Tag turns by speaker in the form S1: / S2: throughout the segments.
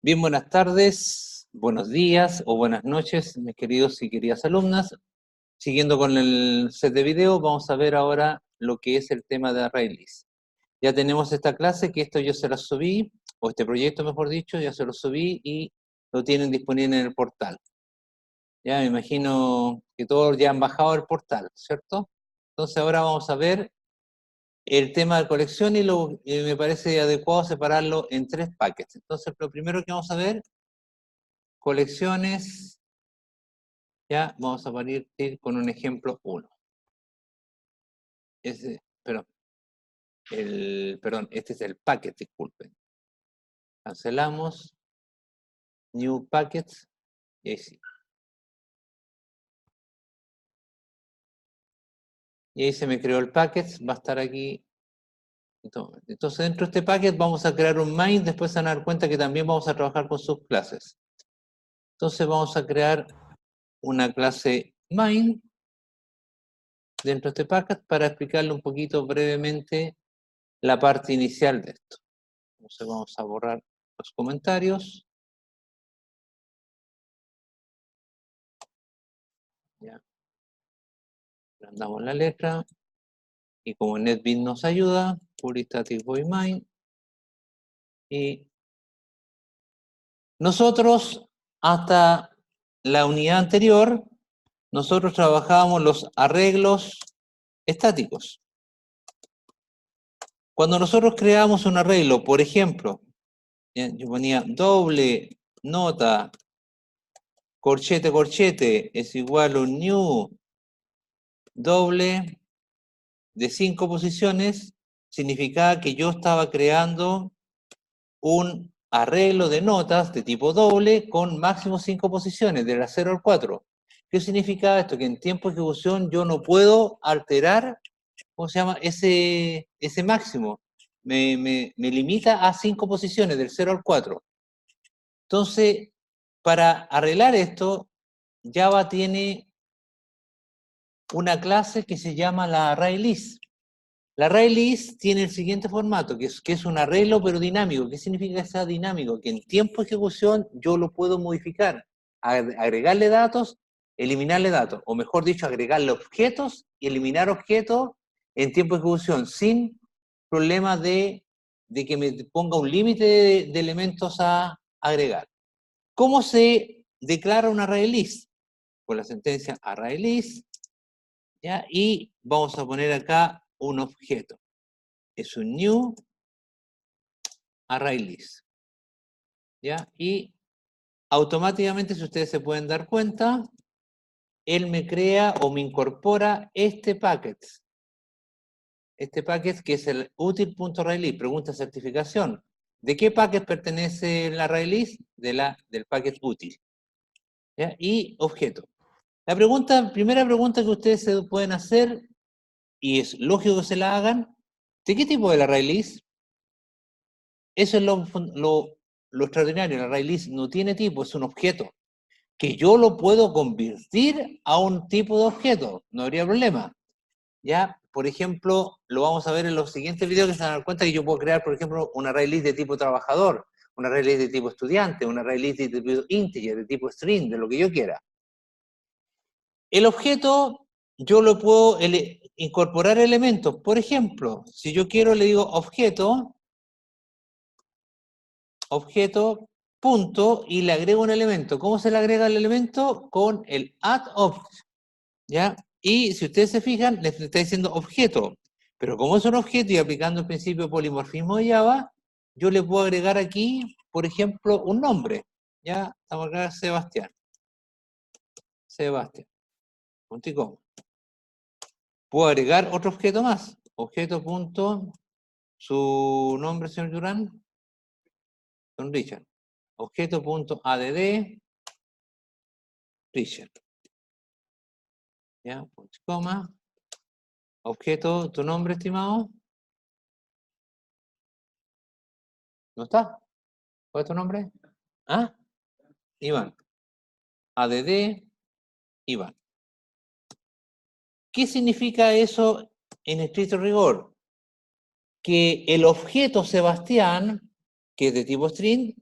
S1: Bien, buenas tardes, buenos días o buenas noches, mis queridos y queridas alumnas. Siguiendo con el set de video, vamos a ver ahora lo que es el tema de ArrayList. Ya tenemos esta clase, que esto yo se la subí, o este proyecto mejor dicho, ya se lo subí y lo tienen disponible en el portal. Ya me imagino que todos ya han bajado el portal, ¿cierto? Entonces ahora vamos a ver el tema de colección y me parece adecuado separarlo en 3 paquetes. Entonces lo primero que vamos a ver, colecciones. Ya vamos a partir con un ejemplo 1. Perdón, este es el packet, disculpen. Cancelamos, new packet, y ahí sí. Y ahí se me creó el packet, va a estar aquí. Entonces dentro de este packet vamos a crear un main, después se van a dar cuenta que también vamos a trabajar con sus clases. Entonces vamos a crear una clase main dentro de este packet para explicarle un poquito brevemente la parte inicial de esto. Entonces vamos a borrar los comentarios. Ya. Agrandamos la letra. Y como NetBeans nos ayuda, public static void main. Y nosotros, hasta la unidad anterior, nosotros trabajábamos los arreglos estáticos. Cuando nosotros creamos un arreglo, por ejemplo, yo ponía doble nota, corchete, corchete, es igual a un new doble de 5 posiciones, significaba que yo estaba creando un arreglo de notas de tipo doble con máximo 5 posiciones, de la 0 al 4. ¿Qué significa esto? Que en tiempo de ejecución yo no puedo alterar, ¿cómo se llama? Ese máximo. Me limita a 5 posiciones, del 0 al 4. Entonces, para arreglar esto, Java tiene una clase que se llama la ArrayList. La ArrayList tiene el siguiente formato, que es un arreglo pero dinámico. ¿Qué significa que sea dinámico? Que en tiempo de ejecución yo lo puedo modificar, agregarle datos, eliminarle datos, o mejor dicho, agregarle objetos y eliminar objetos en tiempo de ejecución, sin problema de que me ponga un límite de elementos a agregar. ¿Cómo se declara una ArrayList? Con la sentencia ArrayList, ¿ya? Y vamos a poner acá un objeto. Es un new ArrayList, ¿ya? Y automáticamente, si ustedes se pueden dar cuenta, él me crea o me incorpora este packet. Este packet que es el util.ArrayList, pregunta certificación. ¿De qué packet pertenece el ArrayList? Del packet útil, ¿ya? Y objeto. Primera pregunta que ustedes se pueden hacer, y es lógico que se la hagan, ¿de qué tipo es el ArrayList? Eso es lo extraordinario. El ArrayList no tiene tipo, es un objeto, que yo lo puedo convertir a un tipo de objeto, no habría problema. Ya, por ejemplo, lo vamos a ver en los siguientes videos, que se van a dar cuenta que yo puedo crear, por ejemplo, un ArrayList de tipo trabajador, un ArrayList de tipo estudiante, un ArrayList de tipo integer, de tipo string, de lo que yo quiera. El objeto, yo lo puedo incorporar elementos. Por ejemplo, si yo quiero, le digo objeto, punto, y le agrego un elemento. ¿Cómo se le agrega el elemento? Con el addObject, ¿ya? Y si ustedes se fijan, les está diciendo objeto. Pero como es un objeto y aplicando el principio de polimorfismo de Java, yo le puedo agregar aquí, por ejemplo, un nombre. ¿Ya? Estamos acá, Sebastián. Sebastián. Punto y coma. Puedo agregar otro objeto más. Objeto punto, su nombre, señor Durán. Don Richard. Objeto punto add, Richard. ¿Ya? Punto y coma. Objeto, tu nombre, estimado. ¿No está? ¿Cuál es tu nombre? ¿Ah? Iván. ADD, Iván. ¿Qué significa eso en estricto rigor? Que el objeto Sebastián, que es de tipo string,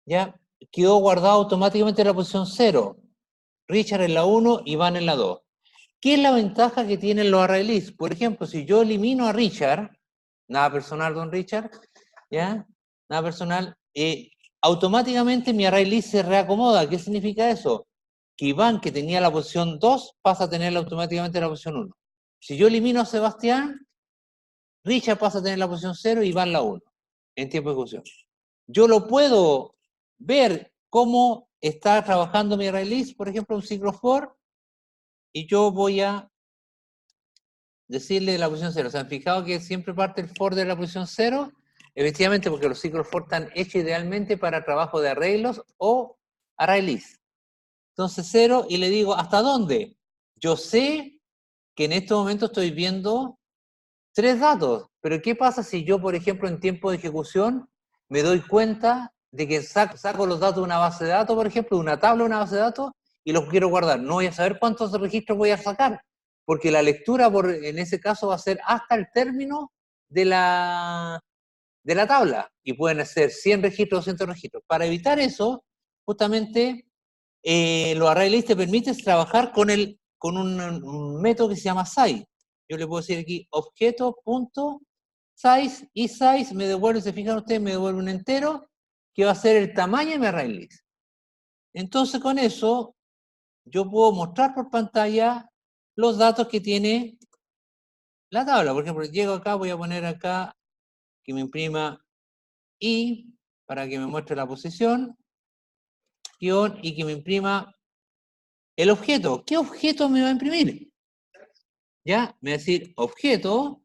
S1: ya quedó guardado automáticamente en la posición 0. Richard en la 1, Iván en la 2. ¿Qué es la ventaja que tienen los array lists? Por ejemplo, si yo elimino a Richard, nada personal, don Richard, ¿ya? Nada personal, automáticamente mi array list se reacomoda. ¿Qué significa eso? Que Iván, que tenía la posición 2, pasa a tener automáticamente la posición 1. Si yo elimino a Sebastián, Richard pasa a tener la posición 0 y Iván la 1, en tiempo de ejecución. Yo lo puedo ver cómo está trabajando mi array list, por ejemplo, un ciclo for, y yo voy a decirle la posición 0. ¿Se han fijado que siempre parte el for de la posición 0? Efectivamente, porque los ciclos for están hechos idealmente para trabajo de arreglos o array list. Entonces 0 y le digo, ¿hasta dónde? Yo sé que en este momento estoy viendo 3 datos, pero ¿qué pasa si yo, por ejemplo, en tiempo de ejecución me doy cuenta de que saco los datos de una base de datos, por ejemplo, de una tabla de una base de datos, y los quiero guardar? No voy a saber cuántos registros voy a sacar, porque la lectura en ese caso va a ser hasta el término de la tabla, y pueden ser 100 registros, 200 registros. Para evitar eso, justamente, los array list te permiten trabajar con un método que se llama size. Yo le puedo decir aquí objeto.size, y size me devuelve, se fijan ustedes, me devuelve un entero que va a ser el tamaño de mi array list. Entonces con eso yo puedo mostrar por pantalla los datos que tiene la tabla. Por ejemplo, llego acá, voy a poner acá que me imprima i para que me muestre la posición, guión, y que me imprima el objeto. ¿Qué objeto me va a imprimir? ¿Ya? Me va a decir objeto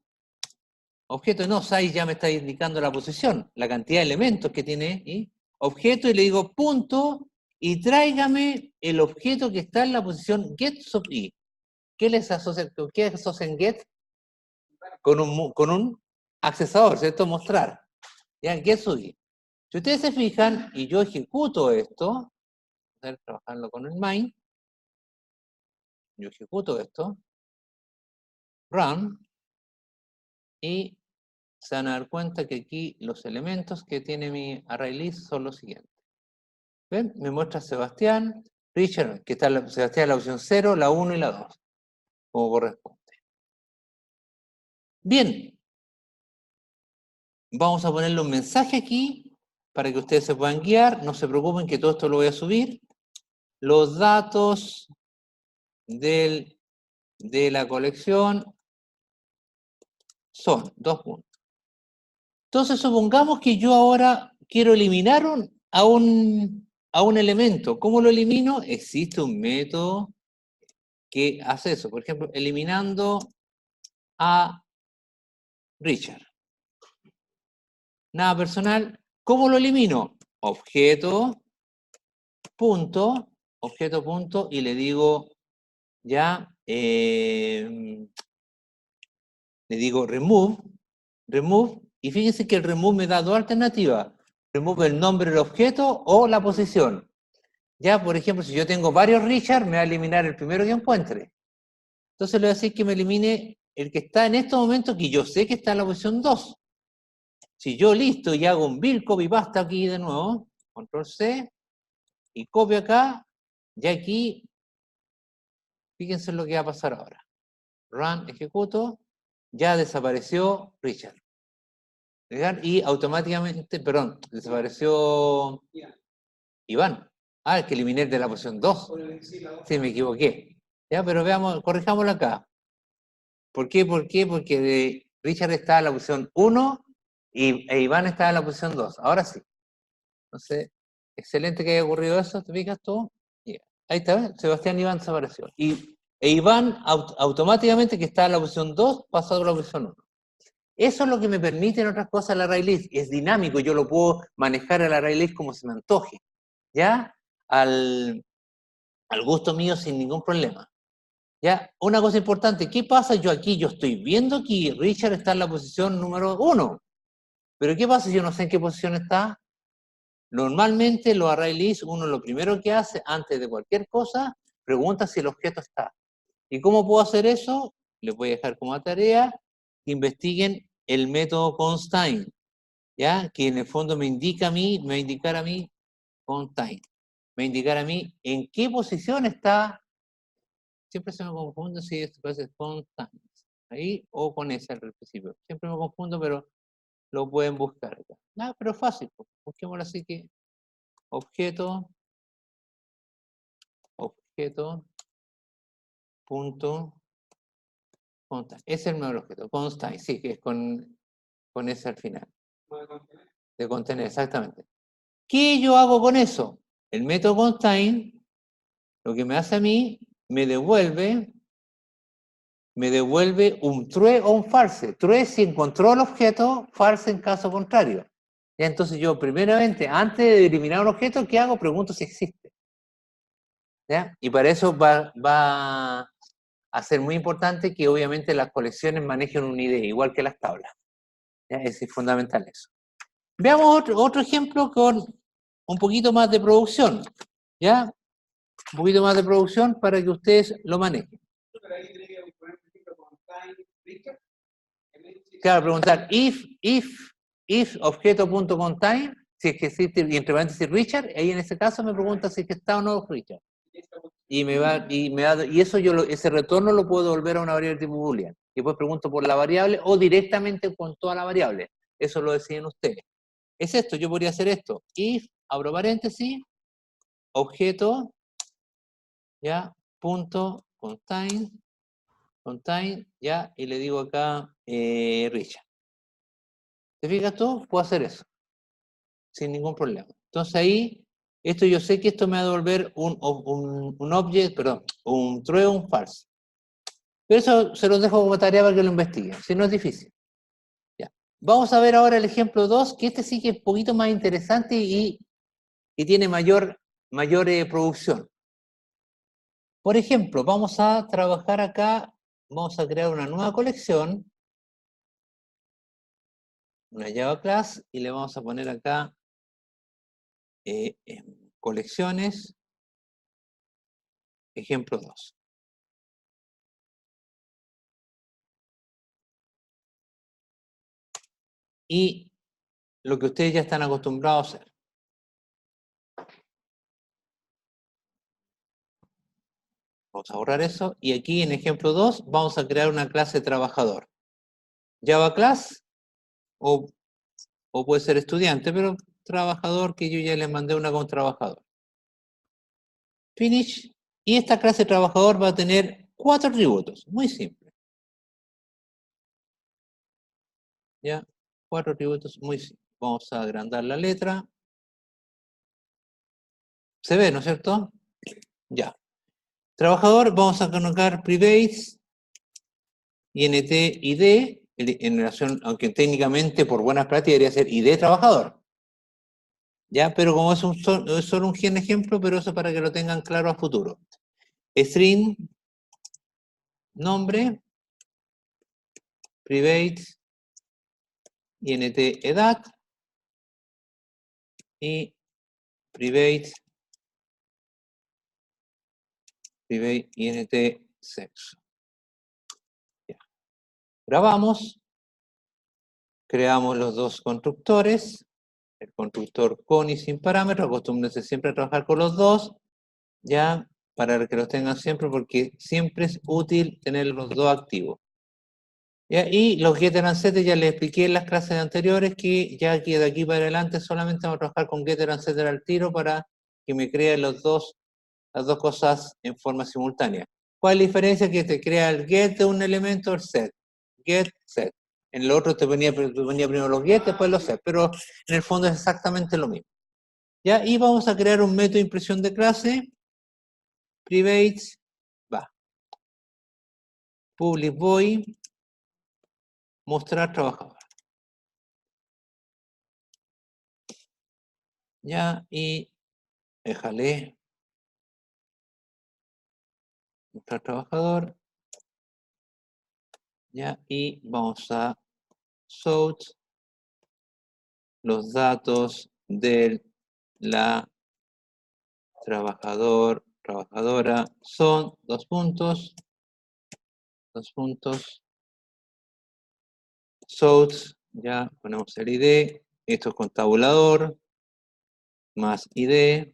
S1: no, size ya me está indicando la posición, la cantidad de elementos que tiene, y objeto, y le digo punto, y tráigame el objeto que está en la posición get sub i. ¿Qué les asocia, qué asocian get? Con un accesador, ¿cierto? Mostrar. ¿Ya? Get sub i. Si ustedes se fijan, y yo ejecuto esto, a ver, trabajando con el main, yo ejecuto esto, run, y se van a dar cuenta que aquí los elementos que tiene mi array list son los siguientes. ¿Ven? Me muestra Sebastián, Richard, que está Sebastián en la opción 0, la 1 y la 2, como corresponde. Bien, vamos a ponerle un mensaje aquí para que ustedes se puedan guiar. No se preocupen que todo esto lo voy a subir. Los datos de la colección son 2 puntos. Entonces, supongamos que yo ahora quiero eliminar a un elemento. ¿Cómo lo elimino? Existe un método que hace eso. Por ejemplo, eliminando a Richard. Nada personal. ¿Cómo lo elimino? Objeto, punto, y le digo ya, le digo remove, y fíjense que el remove me da 2 alternativas. Remove el nombre del objeto o la posición. Ya, por ejemplo, si yo tengo varios Richard, me va a eliminar el primero que encuentre. Entonces le voy a decir que me elimine el que está en este momento, que yo sé que está en la posición 2. Si yo listo y hago un build copy paste aquí de nuevo, control C, y copio acá, ya aquí, fíjense lo que va a pasar ahora. Run, ejecuto, ya desapareció Richard. Y automáticamente, perdón, desapareció Iván. Ah, es que eliminé el de la posición 2. Sí, me equivoqué. Ya, pero veamos, corrijámoslo acá. ¿Por qué? Porque Richard está en la posición 1 e Iván está en la posición 2. Ahora sí. Entonces, excelente que haya ocurrido eso, ¿te fijas tú? Ahí está, Sebastián y Iván desapareció. E Iván automáticamente, que está en la posición 2, pasó a la posición 1. Eso es lo que me permite en otras cosas el array list. Es dinámico, yo lo puedo manejar el array list como se me antoje. ¿Ya? Al gusto mío sin ningún problema. ¿Ya? Una cosa importante, ¿qué pasa? Yo estoy viendo que Richard está en la posición número 1. Pero ¿qué pasa si yo no sé en qué posición está? Normalmente los array lists, uno lo primero que hace, antes de cualquier cosa, pregunta si el objeto está. ¿Y cómo puedo hacer eso? Les voy a dejar como tarea que investiguen el método constraint, ¿ya? Que en el fondo me va a indicar a mí contain. Me va a indicar a mí en qué posición está. Siempre se me confunde si esto es contain. Ahí o con ese al principio. Siempre me confundo, pero lo pueden buscar acá. Ah, pero fácil. Pues. Busquémoslo así que objeto, punto, contain. Ese es el nuevo objeto, contain, sí, que es con ese al final. De contener, exactamente. ¿Qué yo hago con eso? El método contain, lo que me hace a mí, me devuelve un true o un false. True si encontró el objeto, false en caso contrario. Ya, entonces yo, primeramente, antes de eliminar un objeto, ¿qué hago? Pregunto si existe. ¿Ya? Y para eso va a ser muy importante que obviamente las colecciones manejen una idea, igual que las tablas. ¿Ya? Es fundamental eso. Veamos otro ejemplo con un poquito más de producción. ¿Ya? Un poquito más de producción para que ustedes lo manejen. Claro, preguntar if objeto.contain, si es que existe, y entre paréntesis Richard, ahí en ese caso me pregunta si es que está o no Richard. Y eso ese retorno lo puedo devolver a una variable tipo boolean. Y después pregunto por la variable o directamente con toda la variable. Eso lo deciden ustedes. Es esto, yo podría hacer esto. If, abro paréntesis, objeto, ya, punto, contain, ya, y le digo acá, Richard. ¿Te fijas tú? Puedo hacer eso. Sin ningún problema. Entonces ahí, esto yo sé que esto me va a devolver un object, perdón, un true o un false. Pero eso se los dejo como tarea para que lo investiguen, si no es difícil. Ya. Vamos a ver ahora el ejemplo 2, que este sí que es un poquito más interesante y tiene mayor producción. Por ejemplo, vamos a trabajar acá, vamos a crear una nueva colección, una Java Class, y le vamos a poner acá colecciones, ejemplo 2. Y lo que ustedes ya están acostumbrados a hacer. Vamos a borrar eso. Y aquí en ejemplo 2 vamos a crear una clase trabajador. Java Class o puede ser estudiante, pero trabajador que yo ya les mandé una con trabajador. Finish. Y esta clase trabajador va a tener 4 atributos. Muy simple. ¿Ya? 4 atributos muy simples. Vamos a agrandar la letra. ¿Se ve, no es cierto? Ya. Trabajador, vamos a colocar private, int id, en relación, aunque técnicamente por buenas prácticas debería ser id trabajador. Ya, pero como es solo un ejemplo, pero eso para que lo tengan claro a futuro. String, nombre, private, int edad, y private int sexo. Ya. Grabamos, creamos los dos constructores, el constructor con y sin parámetros, acostúmbrense siempre a trabajar con los dos, ya, para que los tengan siempre, porque siempre es útil tener los dos activos. ¿Ya? Y los getter and setter ya les expliqué en las clases anteriores que ya aquí de aquí para adelante solamente vamos a trabajar con getter and setter al tiro para que me creen las dos cosas en forma simultánea. ¿Cuál es la diferencia? Que te crea el get de un elemento, el set. Get, set. En el otro te venía primero los get, después los set, pero en el fondo es exactamente lo mismo. ¿Ya? Y vamos a crear un método de impresión de clase, private, public void, mostrar trabajador. Ya, y déjale mostrar trabajador. Ya, y vamos a sort los datos de la trabajadora son dos puntos, sort, ya ponemos el ID, esto es con tabulador, más ID,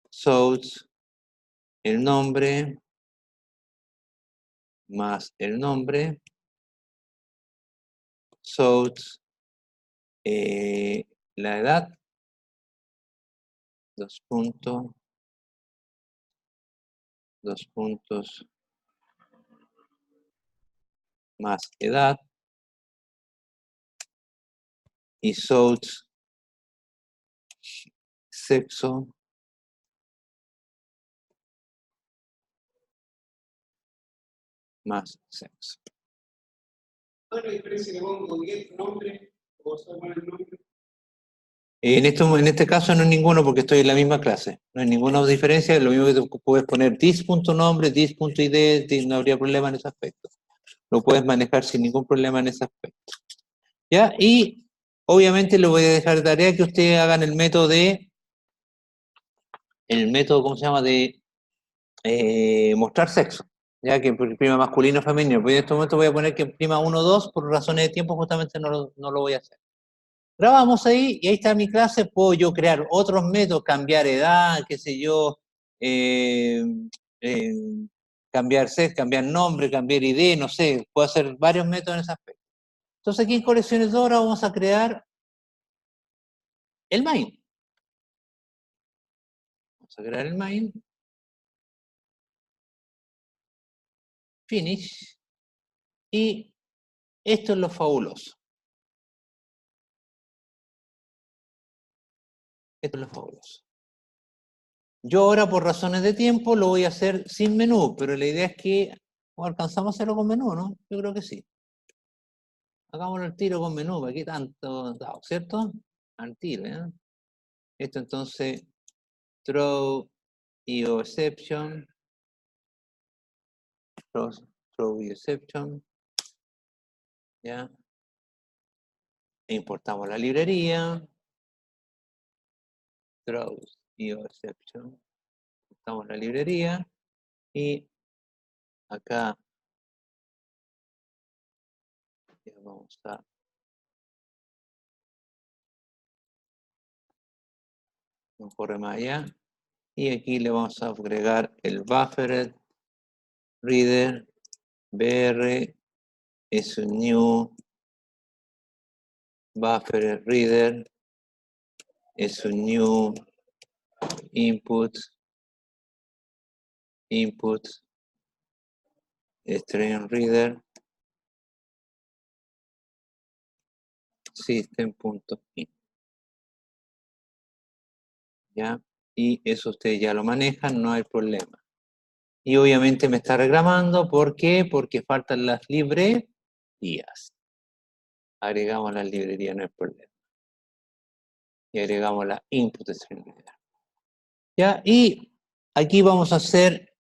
S1: source, el nombre, más el nombre, source, la edad, 2 puntos, 2 puntos, más edad, y source, sexo, más sexo.
S2: ¿Cuál es la diferencia que pongo get nombre o solo poner el nombre?
S1: En este caso no hay ninguno porque estoy en la misma clase. No hay ninguna diferencia, lo mismo que tú puedes poner this.nombre, this.id, no habría problema en ese aspecto. Lo puedes manejar sin ningún problema en ese aspecto. ¿Ya? Y obviamente le voy a dejar de tarea que ustedes hagan el método, ¿cómo se llama? De mostrar sexo. Ya que prima masculino o femenino. Pues en este momento voy a poner que prima 1 o 2, por razones de tiempo justamente no lo voy a hacer. Grabamos ahí y ahí está mi clase, puedo yo crear otros métodos, cambiar edad, qué sé yo, eh, eh, cambiar sexo, cambiar nombre, cambiar ID, no sé, puedo hacer varios métodos en ese aspecto. Entonces aquí en colecciones de ahora vamos a crear el main. Vamos a crear el main. Finish. Y esto es lo fabuloso. Esto es lo fabuloso. Yo ahora por razones de tiempo lo voy a hacer sin menú, pero la idea es que alcanzamos a hacerlo con menú, ¿no? Yo creo que sí. Hagámoslo al tiro con menú, aquí tanto dado, ¿cierto? Al tiro, ¿eh? Esto entonces, throw io exception, throw io exception, ¿ya? E importamos la librería, throw io exception, importamos la librería, y acá ya vamos a un corre más allá, y aquí le vamos a agregar el buffered reader, br, es un new buffered reader, es un new input string reader system.in, ¿ya? Y eso ustedes ya lo manejan, no hay problema. Y obviamente me está reclamando, ¿por qué? Porque faltan las librerías. Agregamos las librerías, no hay problema. Y agregamos la input string reader. ¿Ya? Y aquí vamos a hacer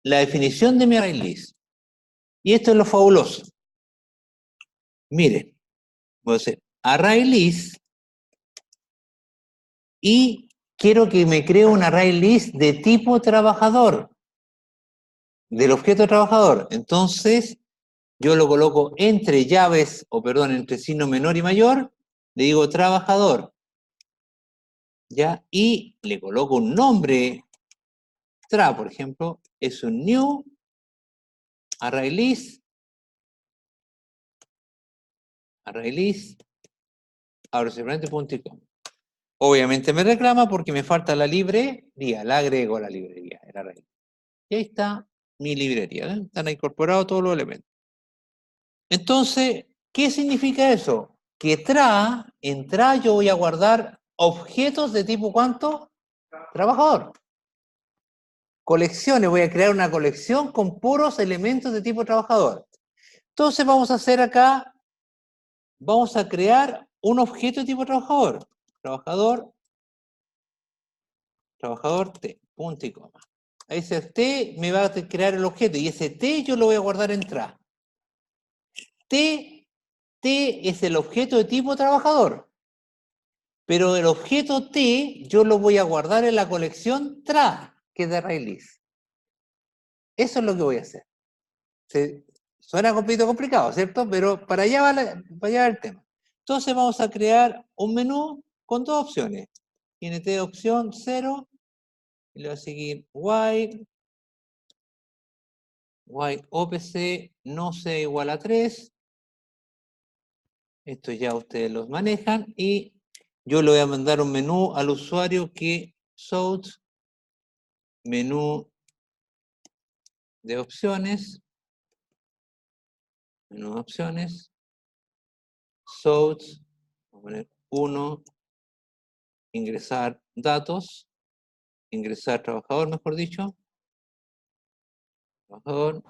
S1: la definición de mi array list. Y esto es lo fabuloso. Miren, voy a hacer array list y quiero que me cree un array list de tipo trabajador, del objeto trabajador. Entonces, yo lo coloco entre llaves, o perdón, entre signo menor y mayor, le digo trabajador, ¿ya? Y le coloco un nombre, tra, por ejemplo, es un new array list, abreceptamente.com. Obviamente me reclama porque me falta la librería, la agrego a la librería, el array. Y ahí está mi librería, ¿eh? Están incorporados todos los elementos. Entonces, ¿qué significa eso? Que en tra yo voy a guardar objetos de tipo ¿cuánto? Trabajador. Colecciones, voy a crear una colección con puros elementos de tipo trabajador. Entonces vamos a hacer acá, vamos a crear un objeto de tipo trabajador. Trabajador T, punto y coma. Ahí ese T me va a crear el objeto y ese T yo lo voy a guardar en tra. T es el objeto de tipo trabajador. Pero el objeto T yo lo voy a guardar en la colección tra, que es de array list. Eso es lo que voy a hacer. Suena un poquito complicado, ¿cierto? Pero para allá va el tema. Entonces vamos a crear un menú con dos opciones. int opción 0, y le voy a seguir while OPC no sea igual a 3. Esto ya ustedes los manejan, y yo le voy a mandar un menú al usuario que sort menú de opciones, menú de opciones, sort, vamos a poner 1, ingresar datos, ingresar trabajador, mejor dicho, trabajador,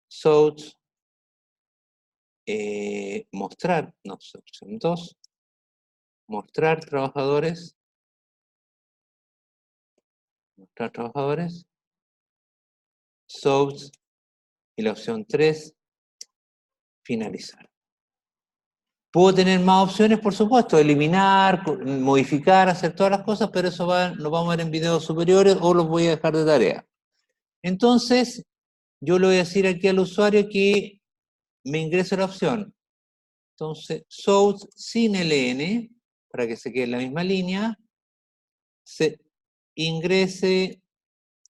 S1: sort, mostrar, no, opción 2, mostrar trabajadores, sort, y la opción 3, finalizar. Puedo tener más opciones, por supuesto, eliminar, modificar, hacer todas las cosas, pero eso lo vamos a ver en videos superiores o los voy a dejar de tarea. Entonces, yo le voy a decir aquí al usuario que me ingrese la opción. Entonces, sort sin ln, para que se quede en la misma línea, se ingrese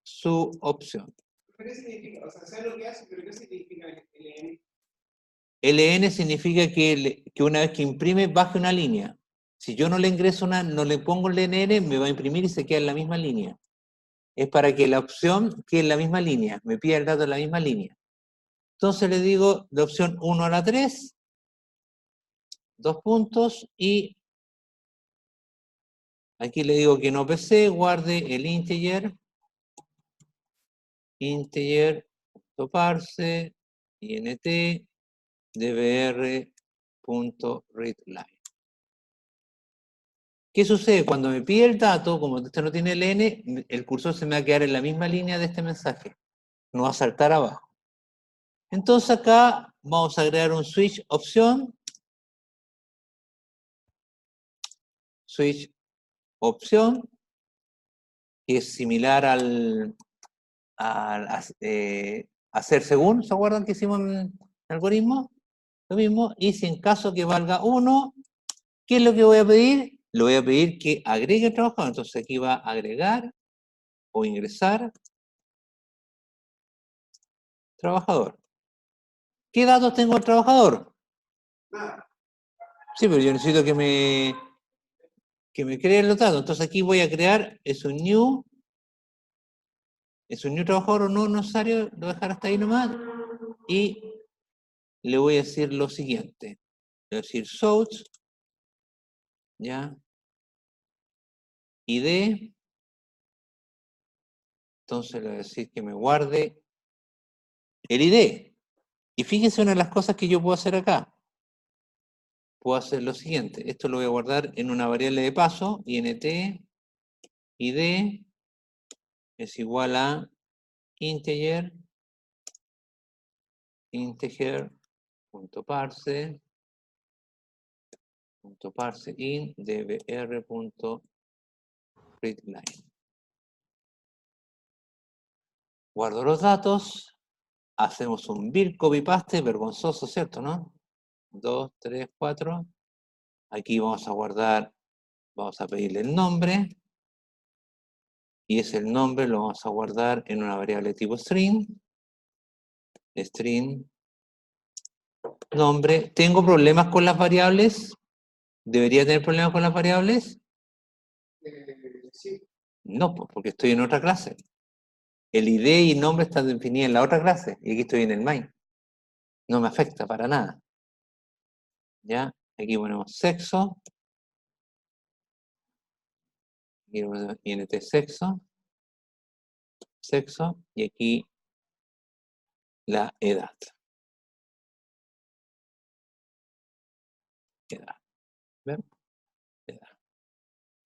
S1: su opción.
S2: ¿Qué significa? O sea, ¿sabes lo que hace? Pero ¿qué significa LN?
S1: LN significa que una vez que imprime, baje una línea. Si yo no le ingreso no le pongo el LN, me va a imprimir y se queda en la misma línea. Es para que la opción quede en la misma línea, me pida el dato en la misma línea. Entonces le digo de opción 1 a la 3, 2 puntos, y aquí le digo que en OPC guarde el integer.parse, int, dbr.readline. ¿Qué sucede? Cuando me pide el dato, como esto no tiene ln, el cursor se me va a quedar en la misma línea de este mensaje. No va a saltar abajo. Entonces acá vamos a agregar un switch opción. Switch opción, que es similar al hacer según. ¿Se acuerdan que hicimos en el algoritmo? Lo mismo. Y si en caso que valga 1, ¿qué es lo que voy a pedir? Le voy a pedir que agregue el trabajador. Entonces aquí va a agregar o ingresar trabajador. ¿Qué datos tengo del trabajador?
S2: Nada.
S1: Sí, pero yo necesito que me creen los datos. Entonces aquí voy a crear, es un new trabajador o no necesario, lo voy a dejar hasta ahí nomás. Y le voy a decir lo siguiente. Le voy a decir sort, ¿ya? ID. Entonces le voy a decir que me guarde el ID. Y fíjense una de las cosas que yo puedo hacer acá. Puedo hacer lo siguiente. Esto lo voy a guardar en una variable de paso, int ID es igual a integer.parse in dbr.readline. Guardo los datos, hacemos un build copy paste, vergonzoso, ¿cierto? ¿No? 2, 3, 4. Aquí vamos a guardar, vamos a pedirle el nombre, y ese el nombre lo vamos a guardar en una variable tipo string. String nombre. ¿Tengo problemas con las variables? ¿Debería tener problemas con las variables?
S2: Sí.
S1: No, porque estoy en otra clase. El ID y nombre están definidos en la otra clase, y aquí estoy en el main. No me afecta para nada. ¿Ya? Aquí ponemos sexo. Aquí ponemos int sexo. Sexo. Y aquí la edad. Edad. ¿Ven? Edad.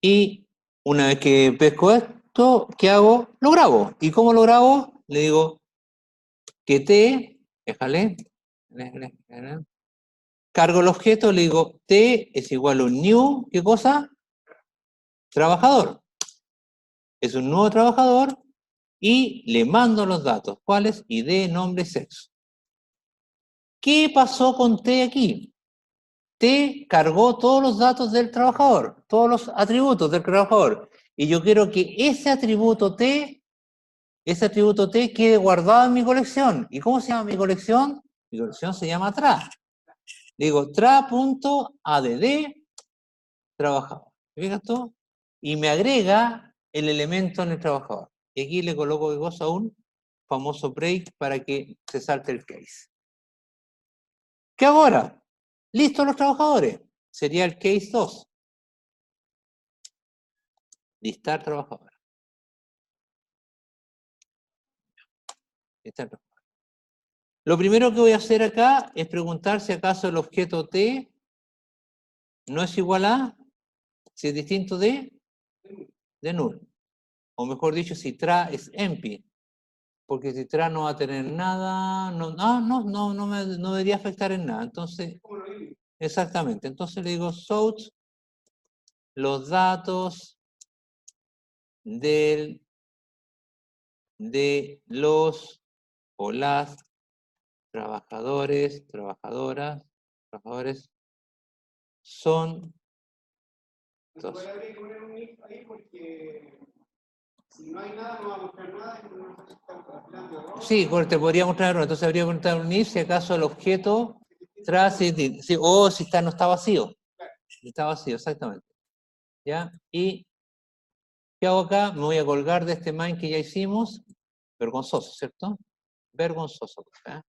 S1: Y una vez que pesco esto, ¿qué hago? Lo grabo. ¿Y cómo lo grabo? Le digo que t, déjale, cargo el objeto, le digo t es igual a un new, ¿qué cosa? Trabajador. Es un nuevo trabajador y le mando los datos. ¿Cuáles? ID, nombre, sexo. ¿Qué pasó con t aquí? T cargó todos los datos del trabajador, todos los atributos del trabajador. Y yo quiero que ese atributo T quede guardado en mi colección. ¿Y cómo se llama mi colección? Mi colección se llama tra. Digo tra.add trabajador. ¿Me fijas tú? Y me agrega el elemento en el trabajador. Y aquí le coloco ¿qué cosa? Un famoso break para que se salte el case. ¿Qué hago ahora? ¿Listos los trabajadores? Sería el case 2. Listar trabajadores. Listar trabajadores. Lo primero que voy a hacer acá es preguntar si acaso el objeto T no es igual a, si es distinto de null. O mejor dicho, si tra es empty. Porque si tra no va a tener nada, no debería afectar en nada. Entonces, exactamente. Entonces le digo sought los datos de los o las trabajadores, trabajadoras, trabajadores son.
S2: Entonces, habría que poner un if ahí porque si no hay nada, no va a mostrar nada y no se está calculando error.
S1: Sí, te podría mostrar error. Entonces habría que preguntar un if si acaso el objeto tras o si no está vacío. Está vacío, exactamente. ¿Ya? Y ¿qué hago acá? Me voy a colgar de este main que ya hicimos. Vergonzoso, ¿cierto? Vergonzoso. ¿eh?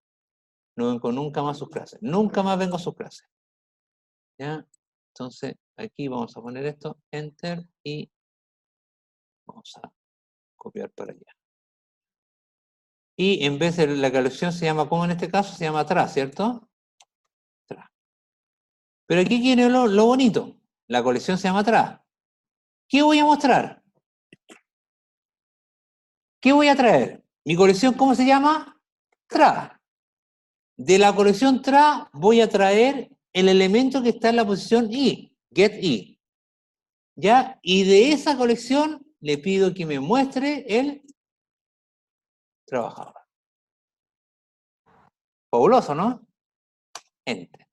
S1: No vengo nunca más a sus clases. Nunca más vengo a sus clases. ¿Ya? Entonces, aquí vamos a poner esto, enter, y vamos a copiar para allá. Y en vez de la colección se llama, ¿cómo en este caso? Se llama tra, ¿cierto? Tra. Pero aquí viene lo bonito. La colección se llama tra. ¿Qué voy a mostrar? ¿Qué voy a traer? ¿Mi colección cómo se llama? Tra. De la colección tra voy a traer el elemento que está en la posición i, get i. ¿Ya? Y de esa colección le pido que me muestre el trabajador. Fabuloso, ¿no? Enter.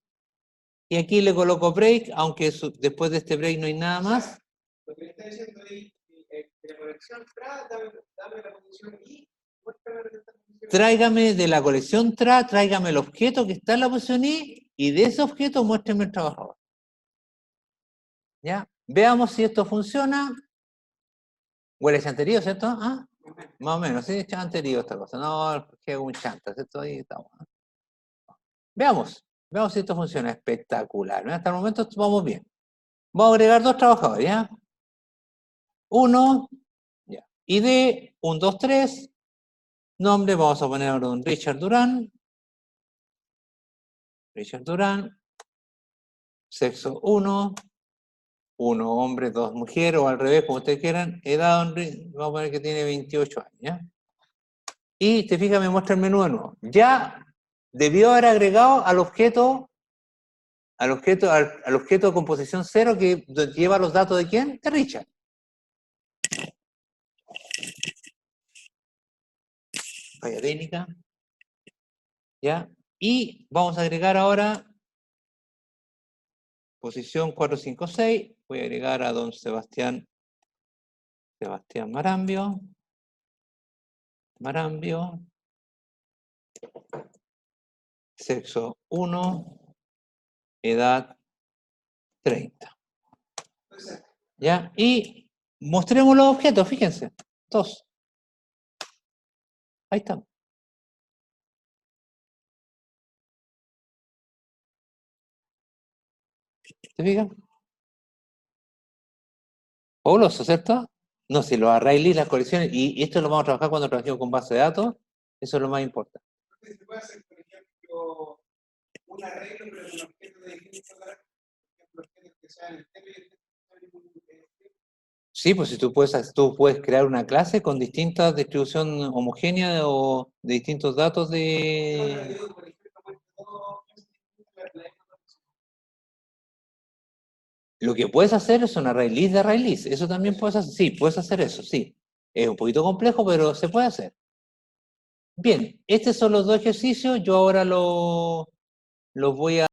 S1: Y aquí le coloco break, aunque después de este break no hay nada más.
S2: Lo que le está diciendo ahí, de la colección tra, dame la posición i, muéstrame lo que está en la posición i.
S1: Tráigame de la colección tra, tráigame el objeto que está en la posición i, y de ese objeto muéstrame el trabajador. ¿Ya? Veamos si esto funciona. Huele chanterío, ¿cierto? ¿Ah? Más o menos, sí, chanterío esta cosa. No, que es un chanta, ¿cierto? Ahí estamos. Veamos si esto funciona. Espectacular. ¿no? Hasta el momento vamos bien. Vamos a agregar 2 trabajadores, ¿ya? 1, ya. ID, 1, 2, 3. Nombre, vamos a poner ahora un Richard Durán. Richard Durán. Sexo 1. 1 hombre, 2 mujeres, o al revés, como ustedes quieran. Edad, vamos a poner que tiene 28 años, ¿ya? Y te fijas, me muestra el menú de nuevo. Ya debió haber agregado al objeto de composición 0 que lleva los datos de quién? De Richard. Falla técnica. ¿Ya? Y vamos a agregar ahora posición 456. Voy a agregar a don Sebastián Marambio. Sexo 1. Edad 30. ¿Ya? Y mostremos los objetos, fíjense. 2. Ahí están. ¿Se fijan? Fabuloso, ¿cierto? No, si los array list, las colecciones, y esto lo vamos a trabajar cuando trabajemos con base de datos, eso es lo más importante.
S2: Se puede hacer, por ejemplo, un arreglo, pero con objetos de distintos carácteres, por ejemplo, objetos que sean el tema y el tema.
S1: Sí, pues si tú puedes crear una clase con distintas distribución homogénea o de distintos datos de... Lo que puedes hacer es una array list de array list. Eso también puedes hacer. Sí, puedes hacer eso, sí. Es un poquito complejo, pero se puede hacer. Bien, estos son los 2 ejercicios. Yo ahora los voy a